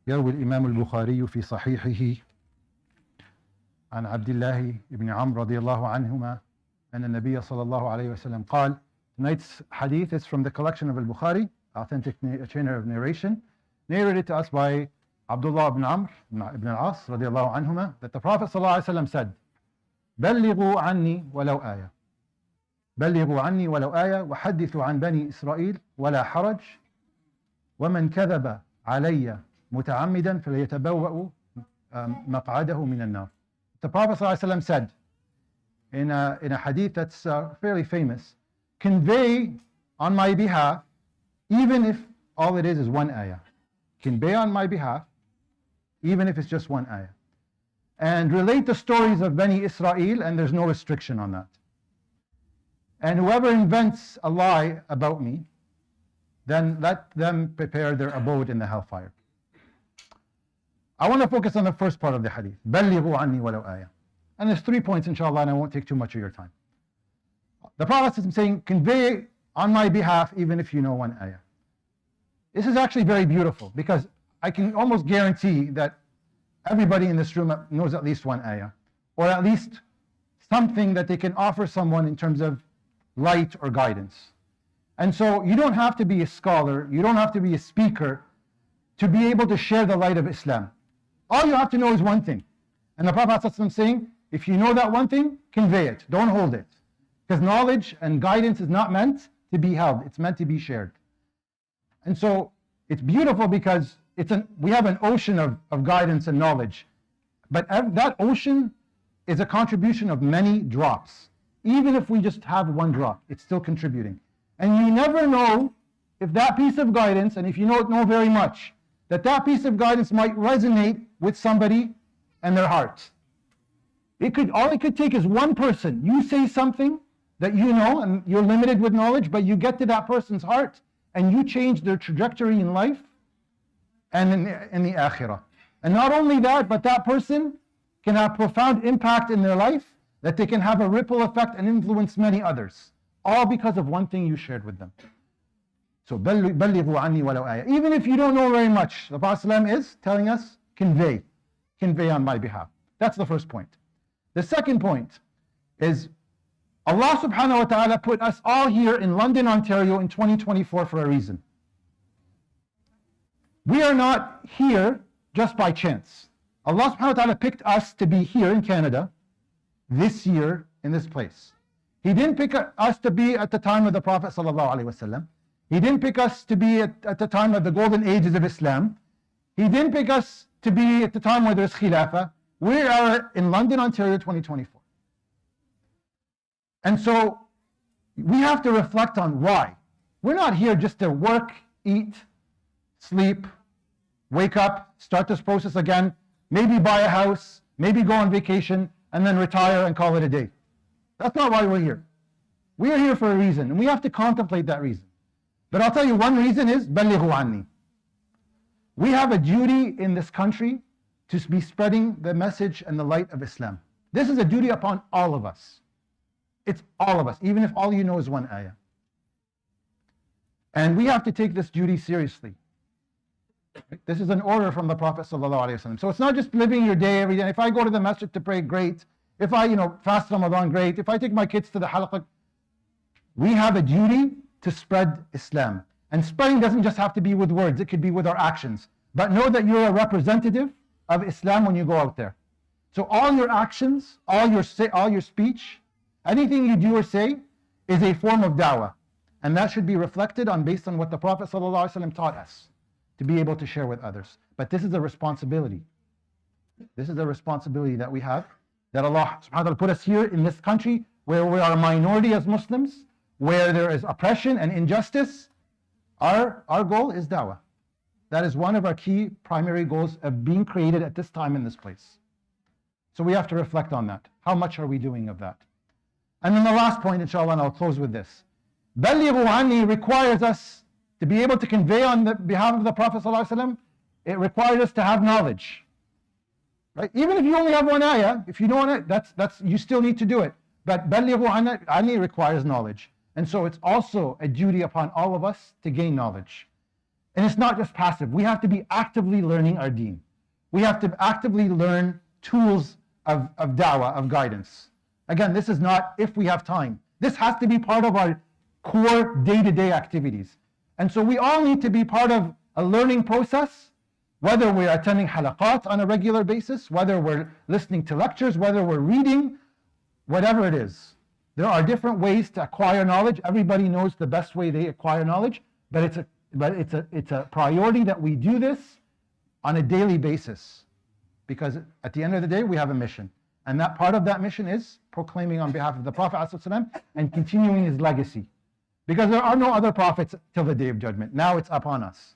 يروي الإمام البخاري في صحيحه عن عبد الله بن عمرو رضي الله عنهما أن النبي صلى الله عليه وسلم قال. Tonight's hadith is from the collection of al-Bukhari, authentic chain of narration, narrated to us by Abdullah ibn Amr ibn al-As رضي الله عنهما, that the Prophet صلى الله عليه وسلم said, بلغوا عني ولو آية بلغوا عني ولو آية وحدثوا عن بني إسرائيل ولا حرج ومن كذب علي متعمدا فليتبوأ مقعده من النار. The Prophet ﷺ said in a hadith that's fairly famous, convey on my behalf, even if all it is one ayah. Convey on my behalf, even if it's just one ayah. And relate the stories of Bani Israel, and there's no restriction on that. And whoever invents a lie about me, then let them prepare their abode in the hellfire. I want to focus on the first part of the hadith. بَلِّغُوا عَنِّي وَلَوْ آيَةً. And there's 3 points, inshallah, and I won't take too much of your time. The Prophet is saying, convey on my behalf, even if you know one ayah. This is actually very beautiful, because I can almost guarantee that everybody in this room knows at least one ayah, or at least something that they can offer someone in terms of light or guidance. And so you don't have to be a scholar, you don't have to be a speaker to be able to share the light of Islam. All you have to know is one thing. And the Prophet is saying, if you know that one thing, convey it, don't hold it. Because knowledge and guidance is not meant to be held, it's meant to be shared. And so it's beautiful because we have an ocean of guidance and knowledge. But that ocean is a contribution of many drops. Even if we just have one drop, it's still contributing. And you never know if that piece of guidance, and if you don't know very much, that piece of guidance might resonate with somebody and their heart. All it could take is one person. You say something that you know, and you're limited with knowledge, but you get to that person's heart, and you change their trajectory in life and in the akhirah. And not only that, but that person can have profound impact in their life, that they can have a ripple effect and influence many others, all because of one thing you shared with them. So, بَلِّغُوا عَنِّي وَلَوْ آيَةً. Even if you don't know very much, the Prophet ﷺ is telling us, convey on my behalf. That's the first point. The second point is, Allah subhanahu wa ta'ala put us all here in London, Ontario in 2024 for a reason. We are not here just by chance. Allah subhanahu wa ta'ala picked us to be here in Canada this year in this place. He didn't pick us to be at the time of the Prophet sallallahu alaihi wasallam. He didn't pick us to be at the time of the golden ages of Islam. He didn't pick us to be at the time where there's Khilafah. We are in London, Ontario 2024. And so we have to reflect on why. We're not here just to work, eat, sleep, wake up, start this process again, maybe buy a house, maybe go on vacation, and then retire and call it a day. That's not why we're here. We are here for a reason, and we have to contemplate that reason. But I'll tell you, one reason is بَلِّغُوا عَنِّي. We have a duty in this country to be spreading the message and the light of Islam. This is a duty upon all of us. It's all of us, even if all you know is one ayah. And we have to take this duty seriously. This is an order from the Prophet ﷺ. So it's not just living your day every day. If I go to the masjid to pray, great. If I fast Ramadan, great. If I take my kids to the halaqah, we have a duty to spread Islam. And spreading doesn't just have to be with words, it could be with our actions. But know that you're a representative of Islam when you go out there. So all your actions, all your speech, anything you do or say is a form of da'wah. And that should be reflected on based on what the Prophet ﷺ taught us to be able to share with others. But this is a responsibility. This is a responsibility that we have, that Allah subhanahu wa ta'ala put us here in this country where we are a minority as Muslims, where there is oppression and injustice. Our goal is da'wah. That is one of our key primary goals of being created at this time in this place. So we have to reflect on that. How much are we doing of that? And then the last point, inshallah, and I'll close with this. بَلِّغُوا عَنِّي requires us to be able to convey on the behalf of the Prophet ﷺ. It requires us to have knowledge. Right? Even if you only have one ayah, if you don't want it, that's you still need to do it. But بَلِّغُوا عَنِّي requires knowledge. And so it's also a duty upon all of us to gain knowledge. And it's not just passive. We have to be actively learning our deen. We have to actively learn tools of da'wah, of guidance. Again, this is not if we have time. This has to be part of our core day-to-day activities. And so we all need to be part of a learning process, whether we're attending halaqat on a regular basis, whether we're listening to lectures, whether we're reading, whatever it is. There are different ways to acquire knowledge. Everybody knows the best way they acquire knowledge, but it's a priority that we do this on a daily basis, because at the end of the day we have a mission, and that part of that mission is proclaiming on behalf of the Prophet ﷺ and continuing his legacy, because there are no other prophets till the day of judgment. Now it's upon us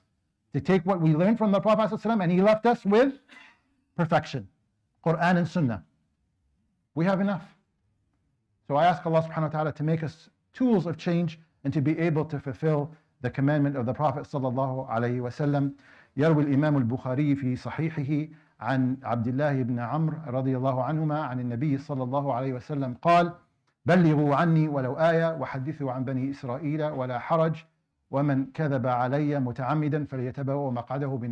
to take what we learned from the Prophet ﷺ, and he left us with perfection, Quran and Sunnah. We have enough. So I ask Allah subhanahu wa ta'ala to make us tools of change and to be able to fulfill the commandment of the Prophet sallallahu alayhi wa sallam. يروي الإمام البخاري في صحيحه عن عبد الله بن عمرو رضي الله عنهما عن النبي صلى الله عليه وسلم قال: بلغوا عني ولو آية وحدثوا عن بني إسرائيل ولا حرج ومن كذب علي متعمدا فليتبوأ مقعده